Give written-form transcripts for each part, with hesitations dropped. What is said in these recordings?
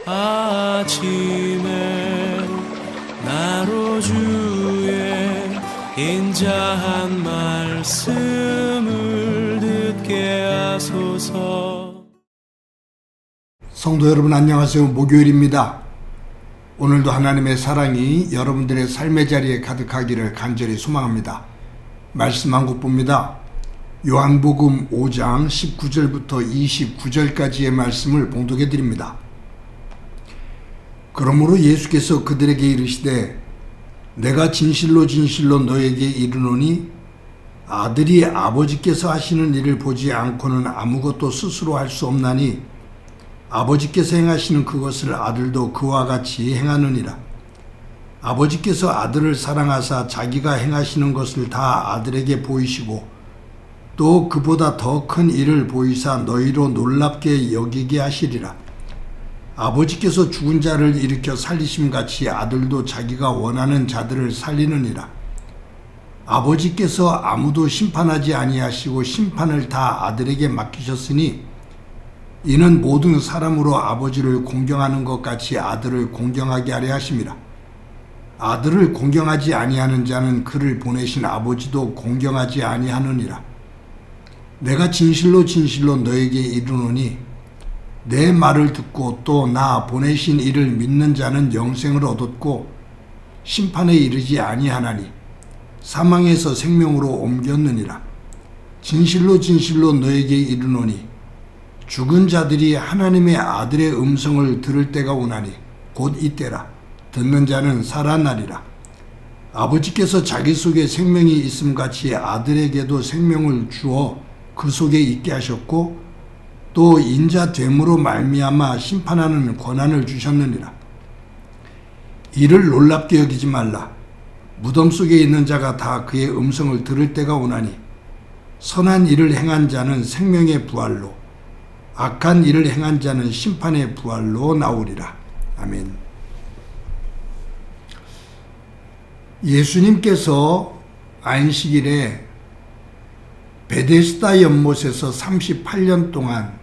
아침에 나로 주의 인자한 말씀을 듣게 하소서. 성도 여러분 안녕하세요. 목요일입니다. 오늘도 하나님의 사랑이 여러분들의 삶의 자리에 가득하기를 간절히 소망합니다. 말씀 한 곡 봅니다. 요한복음 5장 19절부터 29절까지의 말씀을 봉독해 드립니다. 그러므로 예수께서 그들에게 이르시되 내가 진실로 진실로 너에게 이르노니 아들이 아버지께서 하시는 일을 보지 않고는 아무것도 스스로 할 수 없나니 아버지께서 행하시는 그것을 아들도 그와 같이 행하느니라. 아버지께서 아들을 사랑하사 자기가 행하시는 것을 다 아들에게 보이시고 또 그보다 더 큰 일을 보이사 너희로 놀랍게 여기게 하시리라. 아버지께서 죽은 자를 일으켜 살리심같이 아들도 자기가 원하는 자들을 살리느니라. 아버지께서 아무도 심판하지 아니하시고 심판을 다 아들에게 맡기셨으니 이는 모든 사람으로 아버지를 공경하는 것 같이 아들을 공경하게 하려 하심이라. 아들을 공경하지 아니하는 자는 그를 보내신 아버지도 공경하지 아니하느니라. 내가 진실로 진실로 너에게 이르노니 내 말을 듣고 또 나 보내신 이를 믿는 자는 영생을 얻었고 심판에 이르지 아니하나니 사망에서 생명으로 옮겼느니라. 진실로 진실로 너에게 이르노니 죽은 자들이 하나님의 아들의 음성을 들을 때가 오나니 곧 이때라. 듣는 자는 살아나리라. 아버지께서 자기 속에 생명이 있음같이 아들에게도 생명을 주어 그 속에 있게 하셨고 또 인자됨으로 말미암아 심판하는 권한을 주셨느니라. 이를 놀랍게 여기지 말라. 무덤 속에 있는 자가 다 그의 음성을 들을 때가 오나니 선한 일을 행한 자는 생명의 부활로 악한 일을 행한 자는 심판의 부활로 나오리라. 아멘. 예수님께서 안식일에 베데스다 연못에서 38년 동안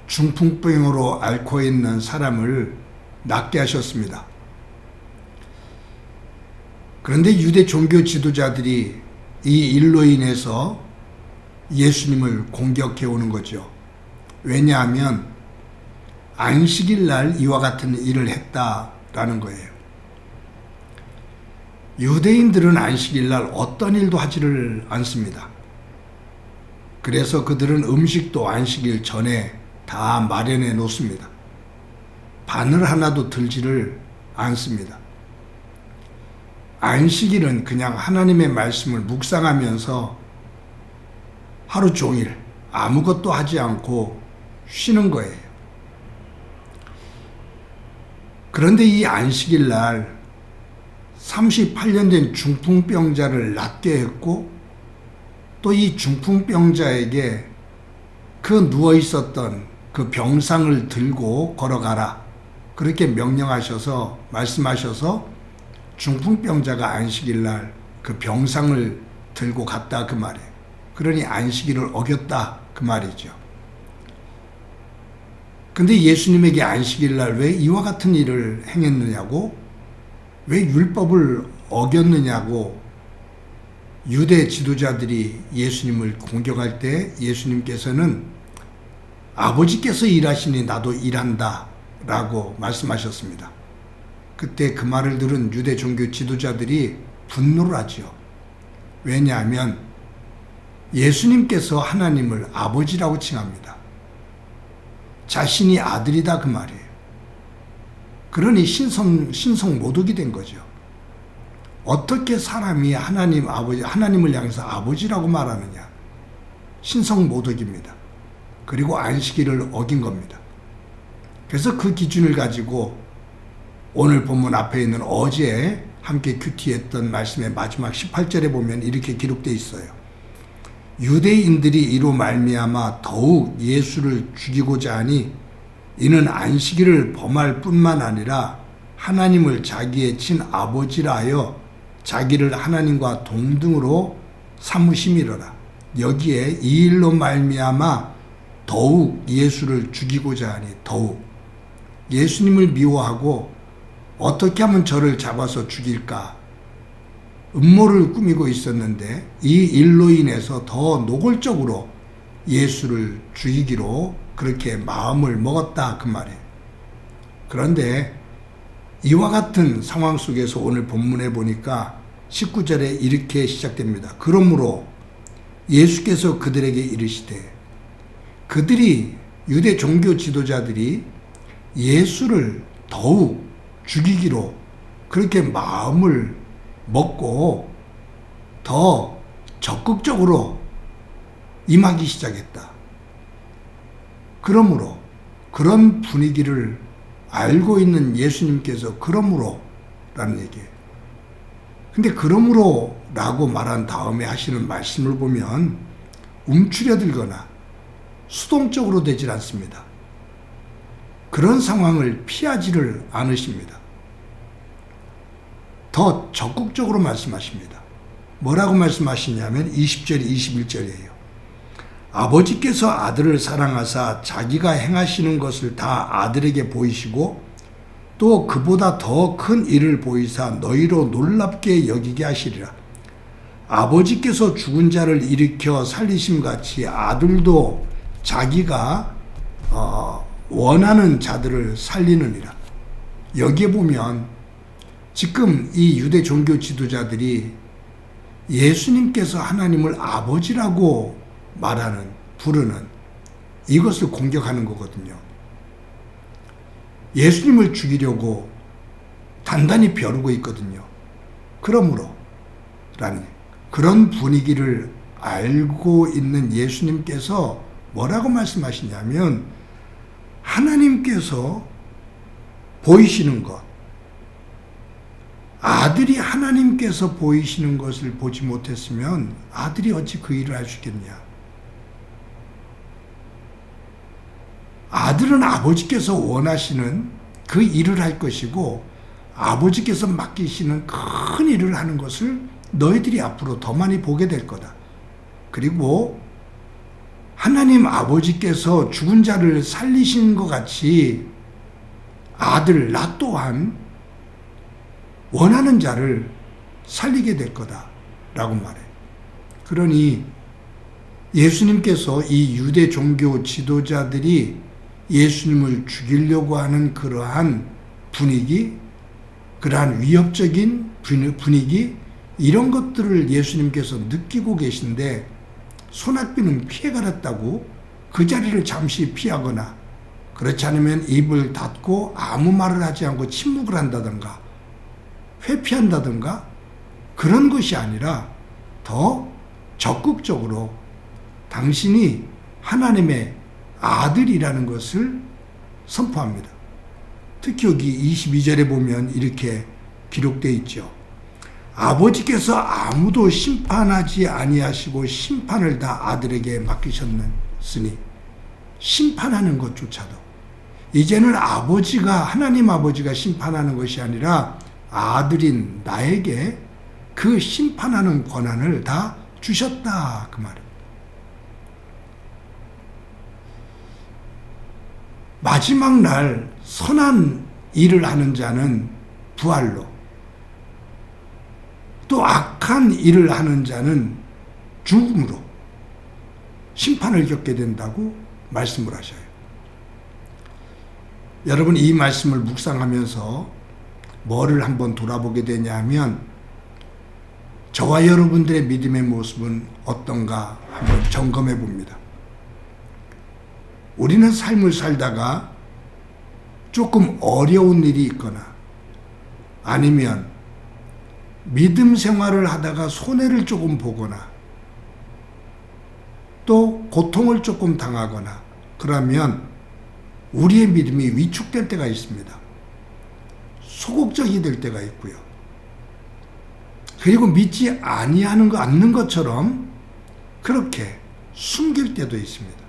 중풍병으로 앓고 있는 사람을 낫게 하셨습니다. 그런데 유대 종교 지도자들이 이 일로 인해서 예수님을 공격해 오는 거죠. 왜냐하면 안식일 날 이와 같은 일을 했다라는 거예요. 유대인들은 안식일 날 어떤 일도 하지를 않습니다. 그래서 그들은 음식도 안식일 전에 다 마련해 놓습니다. 바늘 하나도 들지를 않습니다. 안식일은 그냥 하나님의 말씀을 묵상하면서 하루 종일 아무것도 하지 않고 쉬는 거예요. 그런데 이 안식일 날 38년 된 중풍병자를 낫게 했고 또 이 중풍병자에게 그 누워 있었던 그 병상을 들고 걸어가라. 그렇게 명령하셔서 말씀하셔서 중풍병자가 안식일 날 그 병상을 들고 갔다 그 말이에요. 그러니 안식일을 어겼다 그 말이죠. 근데 예수님에게 안식일 날 왜 이와 같은 일을 행했느냐고, 왜 율법을 어겼느냐고 유대 지도자들이 예수님을 공격할 때 예수님께서는 아버지께서 일하시니 나도 일한다 라고 말씀하셨습니다. 그때 그 말을 들은 유대 종교 지도자들이 분노를 하죠. 왜냐하면 예수님께서 하나님을 아버지라고 칭합니다. 자신이 아들이다 그 말이에요. 그러니 신성 모독이 된 거죠. 어떻게 사람이 하나님을 향해서 아버지라고 말하느냐. 신성 모독입니다. 그리고 안식일을 어긴 겁니다. 그래서 그 기준을 가지고 오늘 본문 앞에 있는 어제 함께 큐티했던 말씀의 마지막 18절에 보면 이렇게 기록되어 있어요. 유대인들이 이로 말미암아 더욱 예수를 죽이고자 하니 이는 안식일을 범할 뿐만 아니라 하나님을 자기의 친아버지라 하여 자기를 하나님과 동등으로 삼으심이로라. 여기에 이 일로 말미암아 더욱 예수를 죽이고자 하니 더욱 예수님을 미워하고 어떻게 하면 저를 잡아서 죽일까 음모를 꾸미고 있었는데 이 일로 인해서 더 노골적으로 예수를 죽이기로 그렇게 마음을 먹었다 그 말이에요. 그런데 이와 같은 상황 속에서 오늘 본문에 보니까 19절에 이렇게 시작됩니다. 그러므로 예수께서 그들에게 이르시되, 그들이 유대 종교 지도자들이 예수를 더욱 죽이기로 그렇게 마음을 먹고 더 적극적으로 임하기 시작했다. 그러므로 그런 분위기를 알고 있는 예수님께서 그러므로 라는 얘기예요. 근데 그러므로 라고 말한 다음에 하시는 말씀을 보면 움츠려들거나 수동적으로 되질 않습니다. 그런 상황을 피하지를 않으십니다. 더 적극적으로 말씀하십니다. 뭐라고 말씀하시냐면 20절, 21절이에요. 아버지께서 아들을 사랑하사 자기가 행하시는 것을 다 아들에게 보이시고 또 그보다 더 큰 일을 보이사 너희로 놀랍게 여기게 하시리라. 아버지께서 죽은 자를 일으켜 살리심같이 아들도 자기가 원하는 자들을 살리느니라. 여기에 보면 지금 이 유대 종교 지도자들이 예수님께서 하나님을 아버지라고 말하는, 부르는 이것을 공격하는 거거든요. 예수님을 죽이려고 단단히 벼르고 있거든요. 그러므로 라는 그런 분위기를 알고 있는 예수님께서 뭐라고 말씀하시냐면 하나님께서 보이시는 것, 아들이 하나님께서 보이시는 것을 보지 못했으면 아들이 어찌 그 일을 할 수 있겠냐. 아들은 아버지께서 원하시는 그 일을 할 것이고 아버지께서 맡기시는 큰 일을 하는 것을 너희들이 앞으로 더 많이 보게 될 거다. 그리고 하나님 아버지께서 죽은 자를 살리신 것 같이 아들 나 또한 원하는 자를 살리게 될 거다 라고 말해. 그러니 예수님께서 이 유대 종교 지도자들이 예수님을 죽이려고 하는 그러한 분위기, 그러한 위협적인 분위기, 이런 것들을 예수님께서 느끼고 계신데 손아귀는 피해가렸다고 그 자리를 잠시 피하거나 그렇지 않으면 입을 닫고 아무 말을 하지 않고 침묵을 한다든가 회피한다든가 그런 것이 아니라 더 적극적으로 당신이 하나님의 아들이라는 것을 선포합니다. 특히 여기 22절에 보면 이렇게 기록되어 있죠. 아버지께서 아무도 심판하지 아니하시고 심판을 다 아들에게 맡기셨으니 심판하는 것조차도 이제는 아버지가 하나님 아버지가 심판하는 것이 아니라 아들인 나에게 그 심판하는 권한을 다 주셨다 그 말이에요. 마지막 날 선한 일을 하는 자는 부활로 또 악한 일을 하는 자는 죽음으로 심판을 겪게 된다고 말씀을 하셔요. 여러분 이 말씀을 묵상하면서 뭐를 한번 돌아보게 되냐 하면 저와 여러분들의 믿음의 모습은 어떤가 한번 점검해 봅니다. 우리는 삶을 살다가 조금 어려운 일이 있거나 아니면 믿음 생활을 하다가 손해를 조금 보거나 또 고통을 조금 당하거나 그러면 우리의 믿음이 위축될 때가 있습니다. 소극적이 될 때가 있고요. 그리고 믿지 않는 것처럼 그렇게 숨길 때도 있습니다.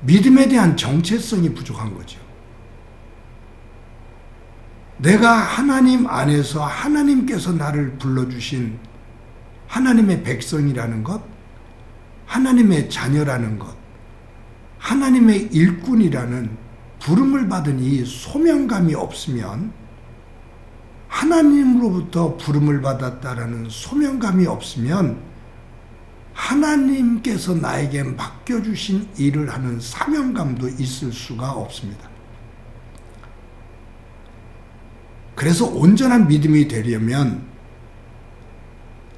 믿음에 대한 정체성이 부족한 거죠. 내가 하나님 안에서 하나님께서 나를 불러주신 하나님의 백성이라는 것, 하나님의 자녀라는 것, 하나님의 일꾼이라는 부름을 받은 이 소명감이 없으면, 하나님으로부터 부름을 받았다라는 소명감이 없으면 하나님께서 나에게 맡겨주신 일을 하는 사명감도 있을 수가 없습니다. 그래서 온전한 믿음이 되려면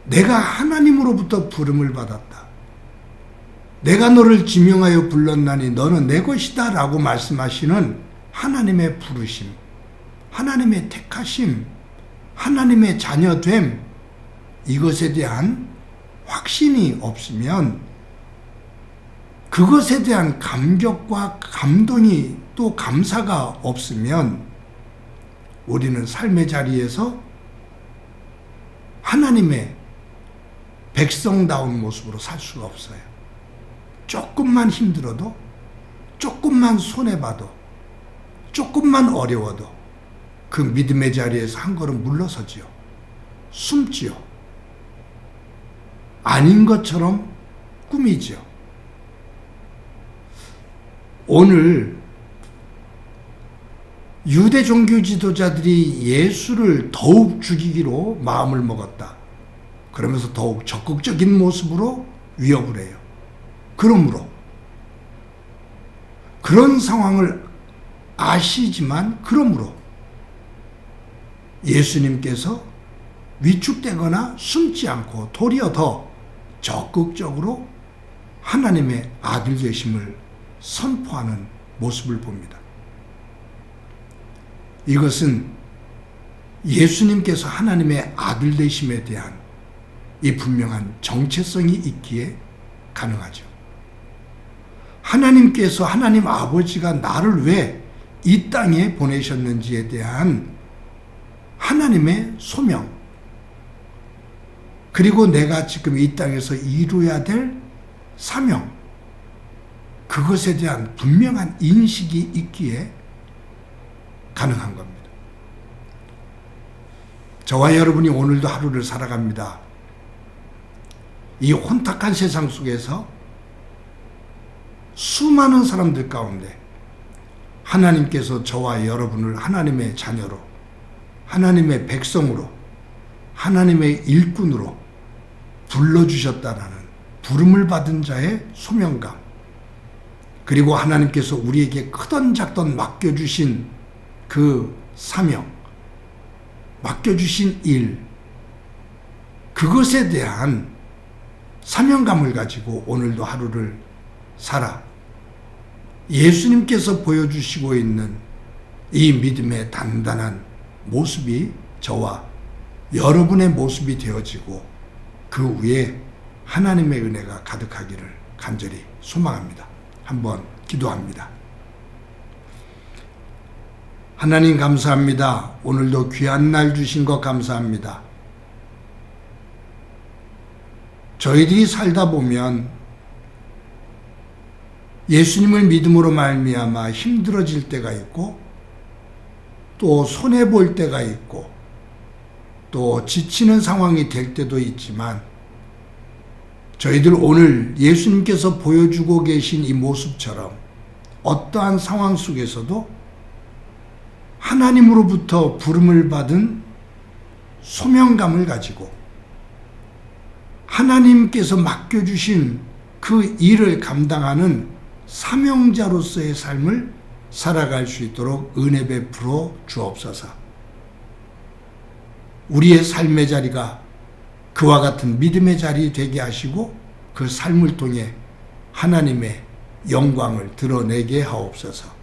내가 하나님으로부터 부름을 받았다, 내가 너를 지명하여 불렀나니 너는 내 것이다 라고 말씀하시는 하나님의 부르심, 하나님의 택하심, 하나님의 자녀됨, 이것에 대한 확신이 없으면, 그것에 대한 감격과 감동이 또 감사가 없으면 우리는 삶의 자리에서 하나님의 백성다운 모습으로 살 수가 없어요. 조금만 힘들어도, 조금만 손해봐도, 조금만 어려워도 그 믿음의 자리에서 한 걸음 물러서지요. 숨지요. 아닌 것처럼 꾸미지요. 오늘 유대 종교 지도자들이 예수를 더욱 죽이기로 마음을 먹었다, 그러면서 더욱 적극적인 모습으로 위협을 해요. 그러므로 그런 상황을 아시지만, 그러므로 예수님께서 위축되거나 숨지 않고 도리어 더 적극적으로 하나님의 아들 되심을 선포하는 모습을 봅니다. 이것은 예수님께서 하나님의 아들 되심에 대한 이 분명한 정체성이 있기에 가능하죠. 하나님께서, 하나님 아버지가 나를 왜 이 땅에 보내셨는지에 대한 하나님의 소명, 그리고 내가 지금 이 땅에서 이루어야 될 사명, 그것에 대한 분명한 인식이 있기에 가능한 겁니다. 저와 여러분이 오늘도 하루를 살아갑니다. 이 혼탁한 세상 속에서 수많은 사람들 가운데 하나님께서 저와 여러분을 하나님의 자녀로, 하나님의 백성으로, 하나님의 일꾼으로 불러주셨다라는 부름을 받은 자의 소명감, 그리고 하나님께서 우리에게 크던 작던 맡겨주신 그 사명, 맡겨주신 일, 그것에 대한 사명감을 가지고 오늘도 하루를 살아 예수님께서 보여주시고 있는 이 믿음의 단단한 모습이 저와 여러분의 모습이 되어지고 그 위에 하나님의 은혜가 가득하기를 간절히 소망합니다. 한번 기도합니다. 하나님 감사합니다. 오늘도 귀한 날 주신 것 감사합니다. 저희들이 살다 보면 예수님을 믿음으로 말미암아 힘들어질 때가 있고, 또 손해볼 때가 있고, 또 지치는 상황이 될 때도 있지만, 저희들 오늘 예수님께서 보여주고 계신 이 모습처럼 어떠한 상황 속에서도 하나님으로부터 부름을 받은 소명감을 가지고 하나님께서 맡겨주신 그 일을 감당하는 사명자로서의 삶을 살아갈 수 있도록 은혜 베풀어 주옵소서. 우리의 삶의 자리가 그와 같은 믿음의 자리 되게 하시고 그 삶을 통해 하나님의 영광을 드러내게 하옵소서.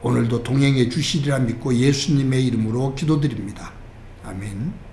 오늘도 동행해 주시리라 믿고 예수님의 이름으로 기도드립니다. 아멘.